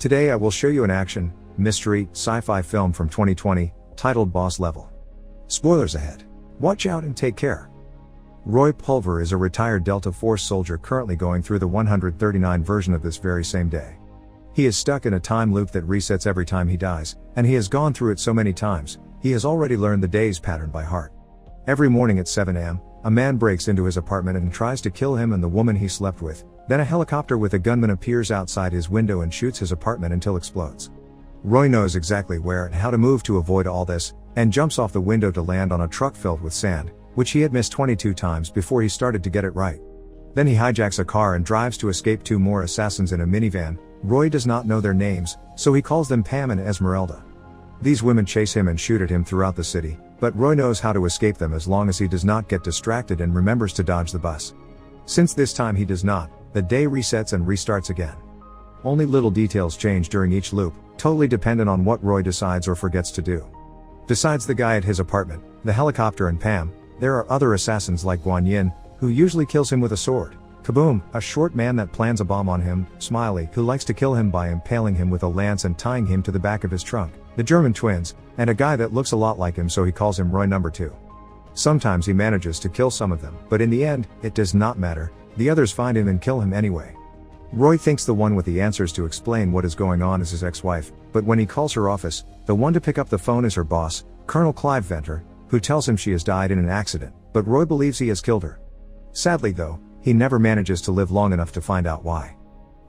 Today I will show you an action, mystery, sci-fi film from 2020, titled Boss Level. Spoilers ahead. Watch out and take care. Roy Pulver is a retired Delta Force soldier currently going through the 139 version of this very same day. He is stuck in a time loop that resets every time he dies, and he has gone through it so many times, he has already learned the day's pattern by heart. Every morning at 7 a.m., a man breaks into his apartment and tries to kill him and the woman he slept with. Then a helicopter with a gunman appears outside his window and shoots his apartment until it explodes. Roy knows exactly where and how to move to avoid all this, and jumps off the window to land on a truck filled with sand, which he had missed 22 times before he started to get it right. Then he hijacks a car and drives to escape two more assassins in a minivan. Roy does not know their names, so he calls them Pam and Esmeralda. These women chase him and shoot at him throughout the city, but Roy knows how to escape them as long as he does not get distracted and remembers to dodge the bus. Since this time he does not, the day resets and restarts again. Only little details change during each loop, totally dependent on what Roy decides or forgets to do. Besides the guy at his apartment, the helicopter and Pam, there are other assassins like Guan Yin, who usually kills him with a sword. Kaboom, a short man that plans a bomb on him, Smiley, who likes to kill him by impaling him with a lance and tying him to the back of his trunk, the German twins, and a guy that looks a lot like him so he calls him Roy number 2. Sometimes he manages to kill some of them, but in the end, it does not matter, the others find him and kill him anyway. Roy thinks the one with the answers to explain what is going on is his ex-wife, but when he calls her office, the one to pick up the phone is her boss, Colonel Clive Venter, who tells him she has died in an accident, but Roy believes he has killed her. Sadly though, he never manages to live long enough to find out why.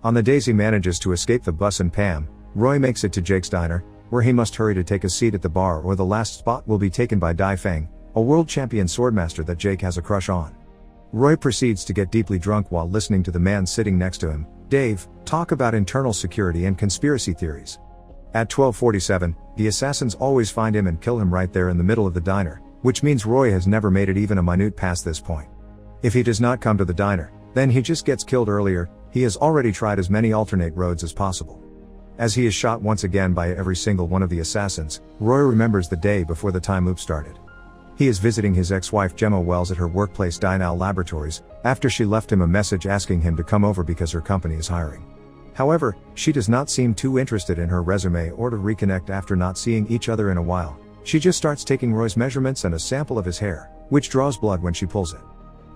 On the days he manages to escape the bus and Pam, Roy makes it to Jake's diner, where he must hurry to take a seat at the bar or the last spot will be taken by Dai Feng, a world champion swordmaster that Jake has a crush on. Roy proceeds to get deeply drunk while listening to the man sitting next to him, Dave, talk about internal security and conspiracy theories. At 12:47, the assassins always find him and kill him right there in the middle of the diner, which means Roy has never made it even a minute past this point. If he does not come to the diner, then he just gets killed earlier. He has already tried as many alternate roads as possible. As he is shot once again by every single one of the assassins, Roy remembers the day before the time loop started. He is visiting his ex-wife Gemma Wells at her workplace Dynal Laboratories, after she left him a message asking him to come over because her company is hiring. However, she does not seem too interested in her resume or to reconnect after not seeing each other in a while. She just starts taking Roy's measurements and a sample of his hair, which draws blood when she pulls it.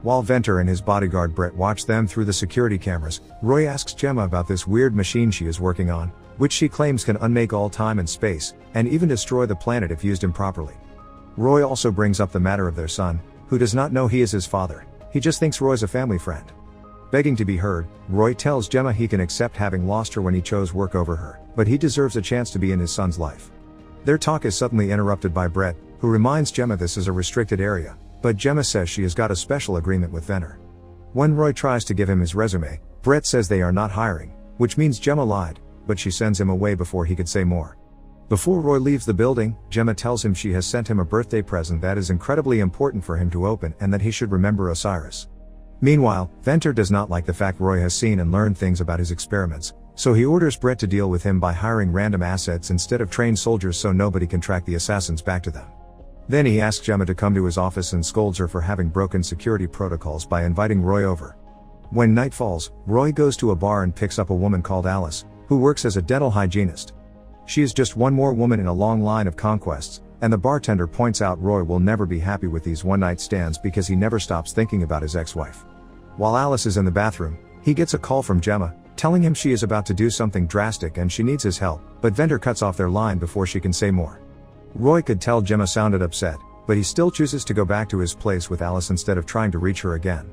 While Venter and his bodyguard Brett watch them through the security cameras, Roy asks Gemma about this weird machine she is working on, which she claims can unmake all time and space, and even destroy the planet if used improperly. Roy also brings up the matter of their son, who does not know he is his father, he just thinks Roy's a family friend. Begging to be heard, Roy tells Gemma he can accept having lost her when he chose work over her, but he deserves a chance to be in his son's life. Their talk is suddenly interrupted by Brett, who reminds Gemma this is a restricted area, but Gemma says she has got a special agreement with Venter. When Roy tries to give him his resume, Brett says they are not hiring, which means Gemma lied, but she sends him away before he could say more. Before Roy leaves the building, Gemma tells him she has sent him a birthday present that is incredibly important for him to open and that he should remember Osiris. Meanwhile, Venter does not like the fact Roy has seen and learned things about his experiments, so he orders Brett to deal with him by hiring random assets instead of trained soldiers so nobody can track the assassins back to them. Then he asks Gemma to come to his office and scolds her for having broken security protocols by inviting Roy over. When night falls, Roy goes to a bar and picks up a woman called Alice, who works as a dental hygienist. She is just one more woman in a long line of conquests, and the bartender points out Roy will never be happy with these one-night stands because he never stops thinking about his ex-wife. While Alice is in the bathroom, he gets a call from Gemma, telling him she is about to do something drastic and she needs his help, but Venter cuts off their line before she can say more. Roy could tell Gemma sounded upset, but he still chooses to go back to his place with Alice instead of trying to reach her again.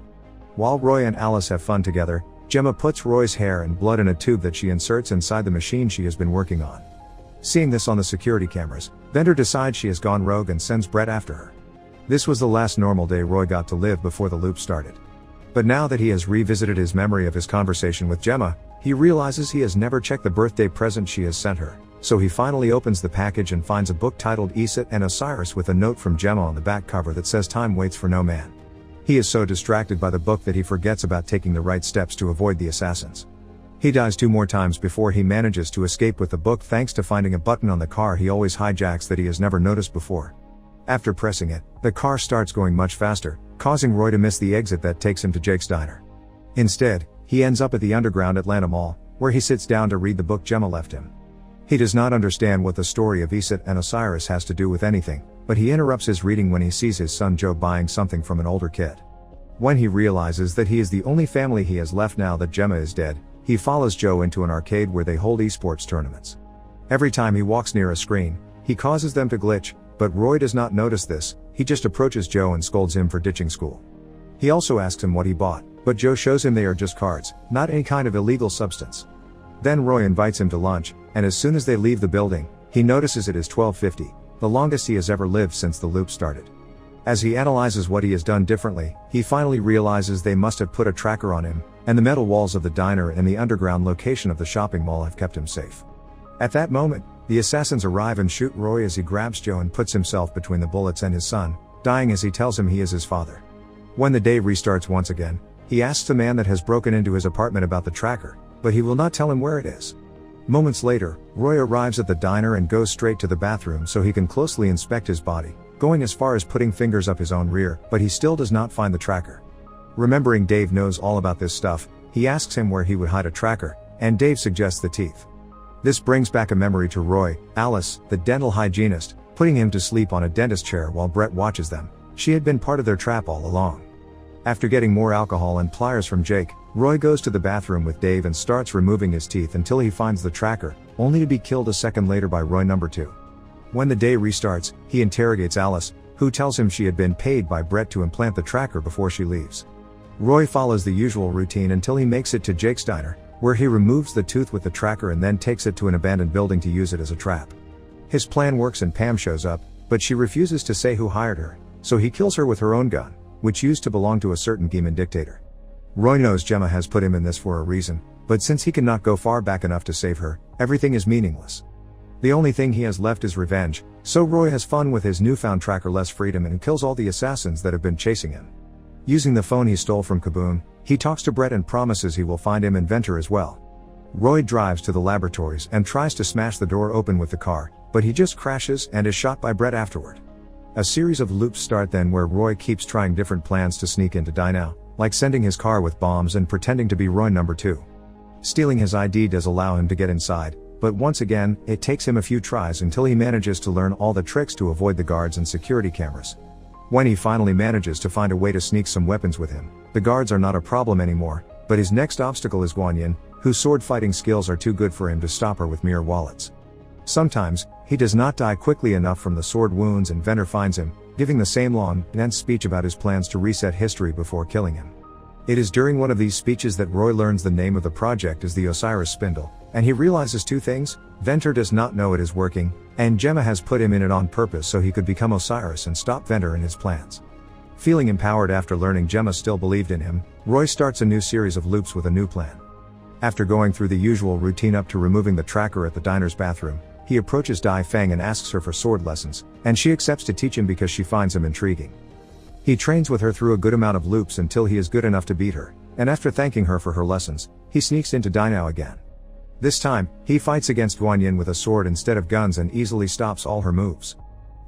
While Roy and Alice have fun together, Gemma puts Roy's hair and blood in a tube that she inserts inside the machine she has been working on. Seeing this on the security cameras, Venter decides she has gone rogue and sends Brett after her. This was the last normal day Roy got to live before the loop started. But now that he has revisited his memory of his conversation with Gemma, he realizes he has never checked the birthday present she has sent her, so he finally opens the package and finds a book titled Iset and Osiris with a note from Gemma on the back cover that says time waits for no man. He is so distracted by the book that he forgets about taking the right steps to avoid the assassins. He dies 2 more times before he manages to escape with the book thanks to finding a button on the car he always hijacks that he has never noticed before. After pressing it, the car starts going much faster, causing Roy to miss the exit that takes him to Jake's diner. Instead, he ends up at the underground Atlanta Mall, where he sits down to read the book Gemma left him. He does not understand what the story of Iset and Osiris has to do with anything, but he interrupts his reading when he sees his son Joe buying something from an older kid. When he realizes that he is the only family he has left now that Gemma is dead, he follows Joe into an arcade where they hold esports tournaments. Every time he walks near a screen, he causes them to glitch, but Roy does not notice this. He just approaches Joe and scolds him for ditching school. He also asks him what he bought, but Joe shows him they are just cards, not any kind of illegal substance. Then Roy invites him to lunch, and as soon as they leave the building, he notices it is 12:50, the longest he has ever lived since the loop started. As he analyzes what he has done differently, he finally realizes they must have put a tracker on him, and the metal walls of the diner and the underground location of the shopping mall have kept him safe. At that moment, the assassins arrive and shoot Roy as he grabs Joe and puts himself between the bullets and his son, dying as he tells him he is his father. When the day restarts once again, he asks the man that has broken into his apartment about the tracker, but he will not tell him where it is. Moments later, Roy arrives at the diner and goes straight to the bathroom so he can closely inspect his body, going as far as putting fingers up his own rear, but he still does not find the tracker. Remembering Dave knows all about this stuff, he asks him where he would hide a tracker, and Dave suggests the teeth. This brings back a memory to Roy. Alice, the dental hygienist, putting him to sleep on a dentist chair while Brett watches them. She had been part of their trap all along. After getting more alcohol and pliers from Jake, Roy goes to the bathroom with Dave and starts removing his teeth until he finds the tracker, only to be killed a second later by Roy number 2. When the day restarts, he interrogates Alice, who tells him she had been paid by Brett to implant the tracker before she leaves. Roy follows the usual routine until he makes it to Jake's diner, where he removes the tooth with the tracker and then takes it to an abandoned building to use it as a trap. His plan works and Pam shows up, but she refuses to say who hired her, so he kills her with her own gun, which used to belong to a certain Geeman dictator. Roy knows Gemma has put him in this for a reason, but since he cannot go far back enough to save her, everything is meaningless. The only thing he has left is revenge, so Roy has fun with his newfound trackerless freedom and kills all the assassins that have been chasing him. Using the phone he stole from Kaboom, he talks to Brett and promises he will find him inventor as well. Roy drives to the laboratories and tries to smash the door open with the car, but he just crashes and is shot by Brett afterward. A series of loops start then where Roy keeps trying different plans to sneak into Dino, like sending his car with bombs and pretending to be Roy number 2. Stealing his ID does allow him to get inside, but once again, it takes him a few tries until he manages to learn all the tricks to avoid the guards and security cameras. When he finally manages to find a way to sneak some weapons with him, the guards are not a problem anymore, but his next obstacle is Guanyin, whose sword fighting skills are too good for him to stop her with mere wallets. Sometimes, he does not die quickly enough from the sword wounds and Venter finds him, giving the same long, dense speech about his plans to reset history before killing him. It is during one of these speeches that Roy learns the name of the project is the Osiris Spindle, and he realizes two things: Venter does not know it is working, and Gemma has put him in it on purpose so he could become Osiris and stop Venter in his plans. Feeling empowered after learning Gemma still believed in him, Roy starts a new series of loops with a new plan. After going through the usual routine up to removing the tracker at the diner's bathroom, he approaches Dai Feng and asks her for sword lessons, and she accepts to teach him because she finds him intriguing. He trains with her through a good amount of loops until he is good enough to beat her, and after thanking her for her lessons, he sneaks into Dino again. This time, he fights against Guanyin with a sword instead of guns and easily stops all her moves.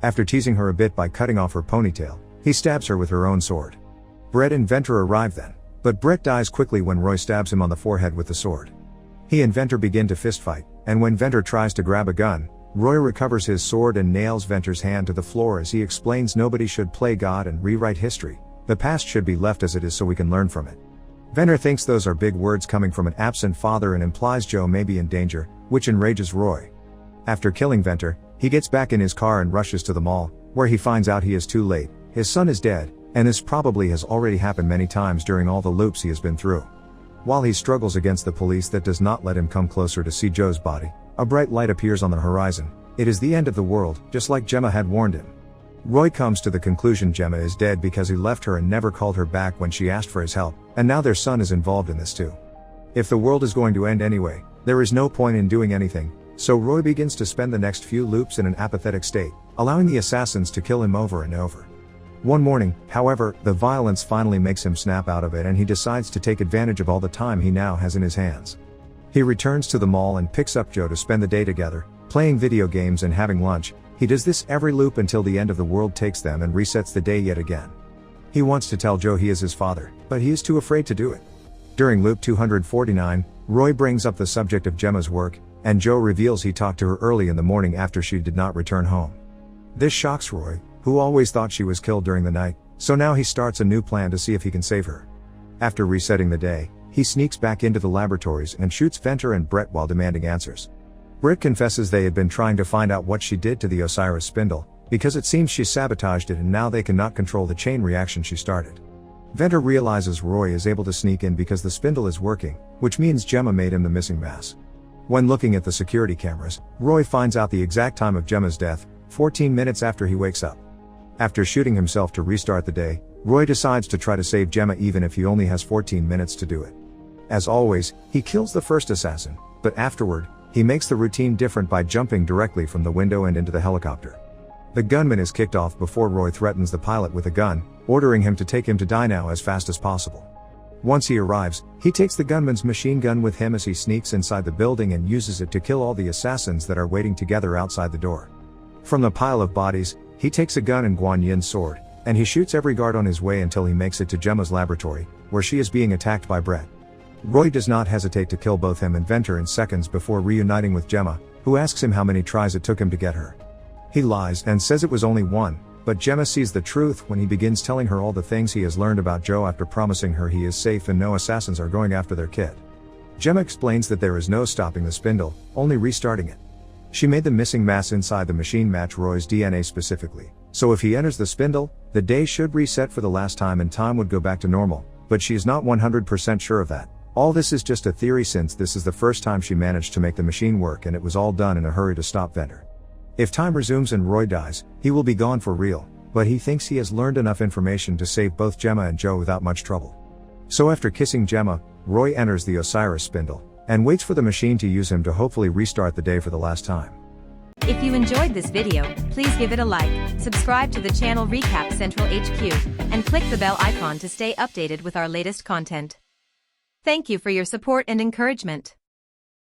After teasing her a bit by cutting off her ponytail, he stabs her with her own sword. Brett and Venter arrive then, but Brett dies quickly when Roy stabs him on the forehead with the sword. He and Venter begin to fistfight, and when Venter tries to grab a gun, Roy recovers his sword and nails Venter's hand to the floor as he explains nobody should play God and rewrite history. The past should be left as it is so we can learn from it. Venter thinks those are big words coming from an absent father and implies Joe may be in danger, which enrages Roy. After killing Venter, he gets back in his car and rushes to the mall, where he finds out he is too late. His son is dead, and this probably has already happened many times during all the loops he has been through. While he struggles against the police that does not let him come closer to see Joe's body, a bright light appears on the horizon. It is the end of the world, just like Gemma had warned him. Roy comes to the conclusion Gemma is dead because he left her and never called her back when she asked for his help, and now their son is involved in this too. If the world is going to end anyway, there is no point in doing anything, so Roy begins to spend the next few loops in an apathetic state, allowing the assassins to kill him over and over. One morning, however, the violence finally makes him snap out of it and he decides to take advantage of all the time he now has in his hands. He returns to the mall and picks up Joe to spend the day together, playing video games and having lunch. He does this every loop until the end of the world takes them and resets the day yet again. He wants to tell Joe he is his father, but he is too afraid to do it. During loop 249, Roy brings up the subject of Gemma's work, and Joe reveals he talked to her early in the morning after she did not return home. This shocks Roy, who always thought she was killed during the night, so now he starts a new plan to see if he can save her. After resetting the day, he sneaks back into the laboratories and shoots Venter and Brett while demanding answers. Britt confesses they had been trying to find out what she did to the Osiris spindle, because it seems she sabotaged it and now they cannot control the chain reaction she started. Venter realizes Roy is able to sneak in because the spindle is working, which means Gemma made him the missing mass. When looking at the security cameras, Roy finds out the exact time of Gemma's death, 14 minutes after he wakes up. After shooting himself to restart the day, Roy decides to try to save Gemma even if he only has 14 minutes to do it. As always, he kills the first assassin, but afterward, he makes the routine different by jumping directly from the window and into the helicopter. The gunman is kicked off before Roy threatens the pilot with a gun, ordering him to take him to Dinah as fast as possible. Once he arrives, he takes the gunman's machine gun with him as he sneaks inside the building and uses it to kill all the assassins that are waiting together outside the door. From the pile of bodies, he takes a gun and Guan Yin's sword, and he shoots every guard on his way until he makes it to Gemma's laboratory, where she is being attacked by Brett. Roy does not hesitate to kill both him and Venter in seconds before reuniting with Gemma, who asks him how many tries it took him to get her. He lies and says it was only one, but Gemma sees the truth when he begins telling her all the things he has learned about Joe after promising her he is safe and no assassins are going after their kid. Gemma explains that there is no stopping the spindle, only restarting it. She made the missing mass inside the machine match Roy's DNA specifically, so if he enters the spindle, the day should reset for the last time and time would go back to normal, but she is not 100% sure of that. All this is just a theory since this is the first time she managed to make the machine work and it was all done in a hurry to stop Venter. If time resumes and Roy dies, he will be gone for real, but he thinks he has learned enough information to save both Gemma and Joe without much trouble. So after kissing Gemma, Roy enters the Osiris spindle, and waits for the machine to use him to hopefully restart the day for the last time. If you enjoyed this video, please give it a like, subscribe to the channel Recap Central HQ, and click the bell icon to stay updated with our latest content. Thank you for your support and encouragement.